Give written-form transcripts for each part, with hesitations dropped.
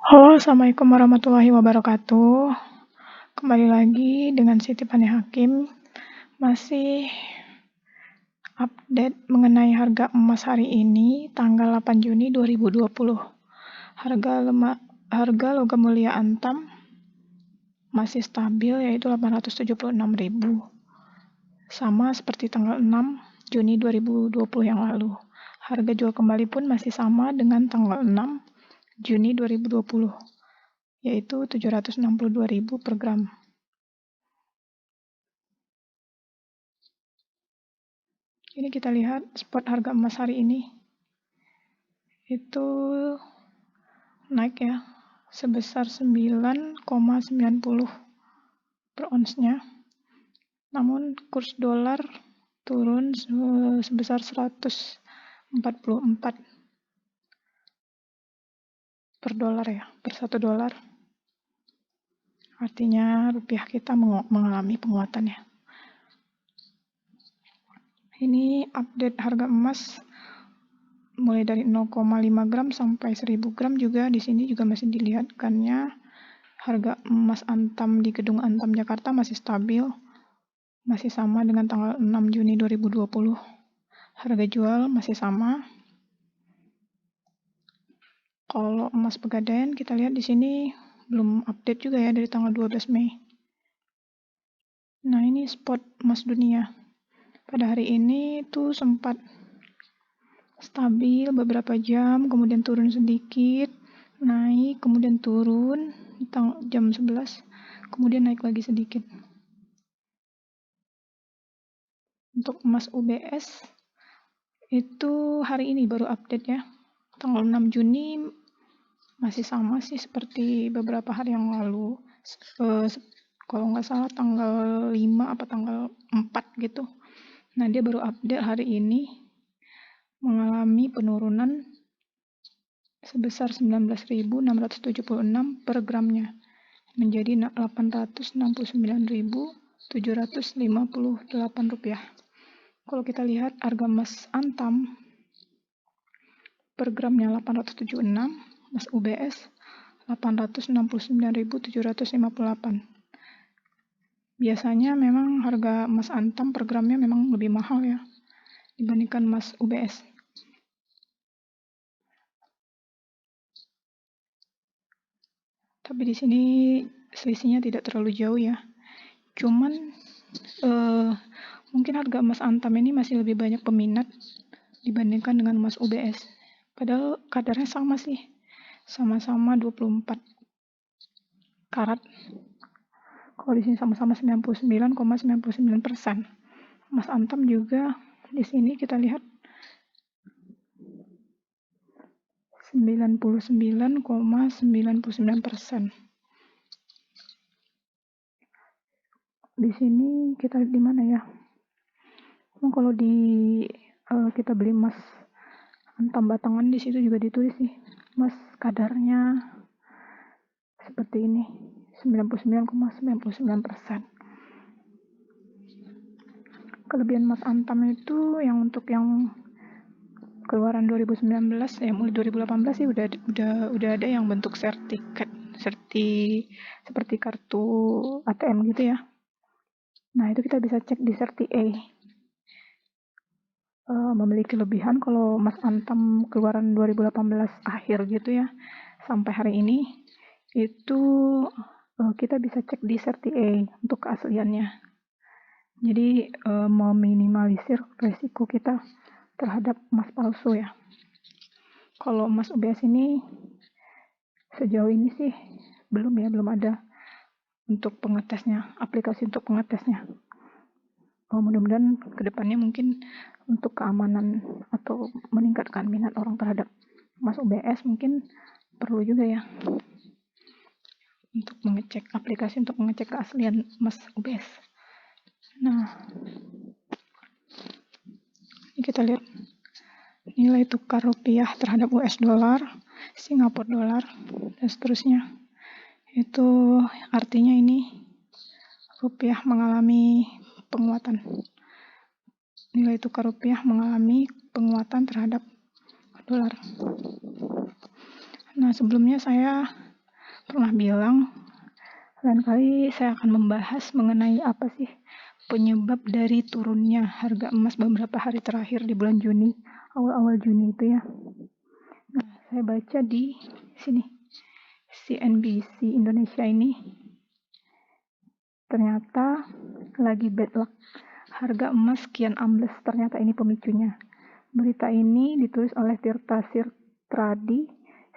Halo, Assalamualaikum warahmatullahi wabarakatuh. Kembali lagi dengan Siti Pani Hakim, masih update mengenai harga emas hari ini, tanggal 8 Juni 2020. Harga logam mulia antam masih stabil, yaitu 876.000. Sama seperti tanggal 6 Juni 2020 yang lalu. Harga jual kembali pun masih sama dengan tanggal 6 Juni 2020. Yaitu 762.000 per gram. Ini kita lihat spot harga emas hari ini. Itu naik ya, sebesar 9,90 per onsnya. Namun kurs dolar turun sebesar 144 per dolar ya, per $1. Artinya rupiah kita mengalami penguatan ya. Ini update harga emas mulai dari 0,5 gram sampai 1000 gram juga di sini juga masih dilihatkannya harga emas antam di Gedung Antam Jakarta masih stabil, masih sama dengan tanggal 6 Juni 2020. Harga jual masih sama. Kalau emas Pegadaian kita lihat di sini belum update juga ya dari tanggal 12 Mei. Nah, ini spot emas dunia. Pada hari ini tuh sempat stabil beberapa jam, kemudian turun sedikit, naik, kemudian turun jam 11, kemudian naik lagi sedikit. Untuk emas UBS itu hari ini baru update ya. Tanggal 6 Juni masih sama sih seperti beberapa hari yang lalu. Kalau nggak salah tanggal 5 apa tanggal 4 gitu. Nah, dia baru update hari ini mengalami penurunan sebesar 19.676 per gramnya menjadi 869.758 rupiah. Kalau kita lihat harga emas antam per gramnya 876, emas UBS 869.758. Biasanya memang harga emas antam per gramnya memang lebih mahal ya dibandingkan emas UBS. Tapi di sini selisihnya tidak terlalu jauh ya. Cuman mungkin harga emas antam ini masih lebih banyak peminat dibandingkan dengan emas UBS. Padahal kadarnya sama sih. Sama-sama 24 karat. Kalau di sini sama-sama 99,99%. Emas antam juga di sini kita lihat 99,99%. Di sini kita di mana ya? Kalau di kita beli emas antam batangan di situ juga ditulis sih emas kadarnya seperti ini 99,99%. Kelebihan emas antam itu yang untuk yang keluaran 2019 ya mulai 2018 sih udah ada yang bentuk sertifikat seperti kartu ATM gitu ya. Nah, itu kita bisa cek di Serti A. Memiliki kelebihan kalau emas antam keluaran 2018 akhir gitu ya sampai hari ini itu kita bisa cek di Serti A untuk keasliannya. Jadi meminimalisir resiko kita terhadap emas palsu ya. Kalau emas UBS ini sejauh ini sih belum ada untuk pengetesnya, aplikasi untuk pengetesnya. Mudah-mudahan kedepannya mungkin untuk keamanan atau meningkatkan minat orang terhadap emas UBS mungkin perlu juga ya untuk mengecek aplikasi untuk mengecek keaslian emas UBS. Nah, ini kita lihat nilai tukar rupiah terhadap US dollar, Singapura dollar, dan seterusnya. Itu artinya ini rupiah mengalami penguatan. Nilai tukar rupiah mengalami penguatan terhadap dolar. Nah, sebelumnya saya pernah bilang, lain kali saya akan membahas mengenai apa sih penyebab dari turunnya harga emas beberapa hari terakhir di bulan Juni, awal-awal Juni itu ya. Nah, saya baca di sini, CNBC Indonesia ini, ternyata lagi bad luck. Harga emas kian ambles, ternyata ini pemicunya. Berita ini ditulis oleh Tirta Sirtradi,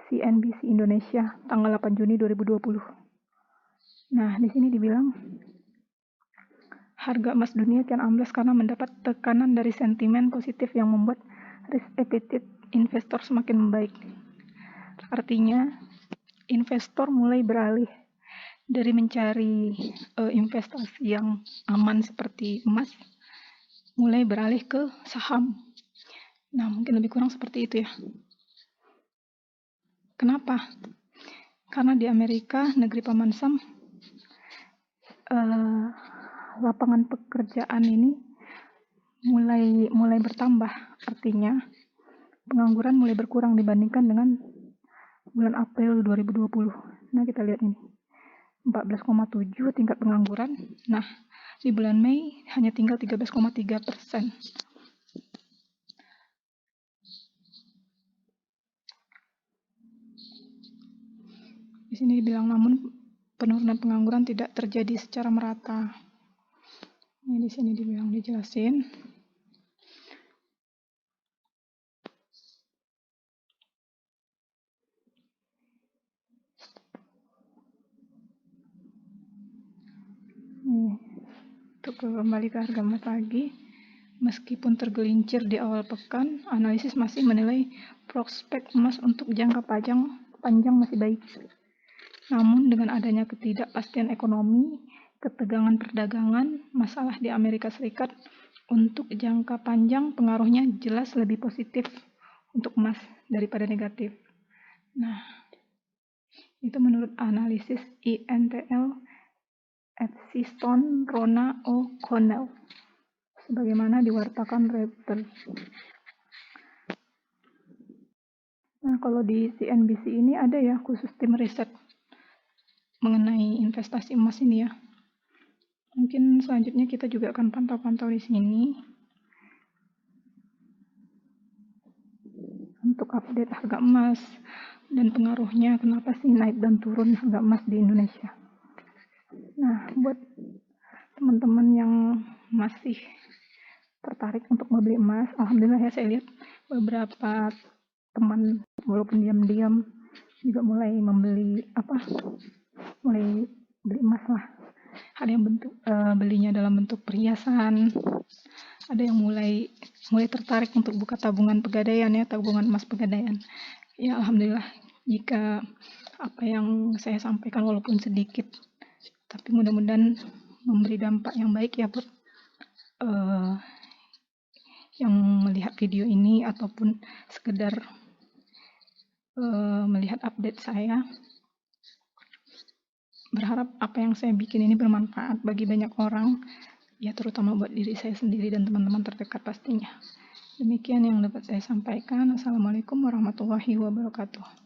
CNBC Indonesia, tanggal 8 Juni 2020. Nah, di sini dibilang harga emas dunia kian ambles karena mendapat tekanan dari sentimen positif yang membuat risk appetite investor semakin membaik. Artinya, investor mulai beralih dari mencari investasi yang aman seperti emas, mulai beralih ke saham. Nah, mungkin lebih kurang seperti itu ya. Kenapa? Karena di Amerika, negeri Paman Sam, lapangan pekerjaan ini mulai bertambah. Artinya, pengangguran mulai berkurang dibandingkan dengan bulan April 2020. Nah, kita lihat ini. 14,7 tingkat pengangguran. Nah, di bulan Mei hanya tinggal 13,3%. Di sini dibilang namun penurunan pengangguran tidak terjadi secara merata. Ini di sini dibilang dijelasin. Untuk kembali ke harga emas lagi, meskipun tergelincir di awal pekan, analisis masih menilai prospek emas untuk jangka panjang masih baik. Namun dengan adanya ketidakpastian ekonomi, ketegangan perdagangan, masalah di Amerika Serikat, untuk jangka panjang pengaruhnya jelas lebih positif untuk emas daripada negatif. Nah, itu menurut analisis INTL Stone Rona O'Connell, sebagaimana diwartakan Reuters. Nah, kalau di CNBC ini ada ya khusus tim riset mengenai investasi emas ini ya. Mungkin selanjutnya kita juga akan pantau-pantau di sini untuk update harga emas dan pengaruhnya kenapa sih naik dan turun harga emas di Indonesia. Nah, buat teman-teman yang masih tertarik untuk membeli emas, alhamdulillah ya, saya lihat beberapa teman walaupun diam-diam juga mulai beli emas lah. Ada yang belinya dalam bentuk perhiasan, ada yang mulai tertarik untuk buka tabungan pegadaian ya, tabungan emas pegadaian. Ya, alhamdulillah jika apa yang saya sampaikan walaupun sedikit, tapi mudah-mudahan memberi dampak yang baik ya buat yang melihat video ini ataupun sekedar melihat update saya. Berharap apa yang saya bikin ini bermanfaat bagi banyak orang, ya terutama buat diri saya sendiri dan teman-teman terdekat pastinya. Demikian yang dapat saya sampaikan. Assalamualaikum warahmatullahi wabarakatuh.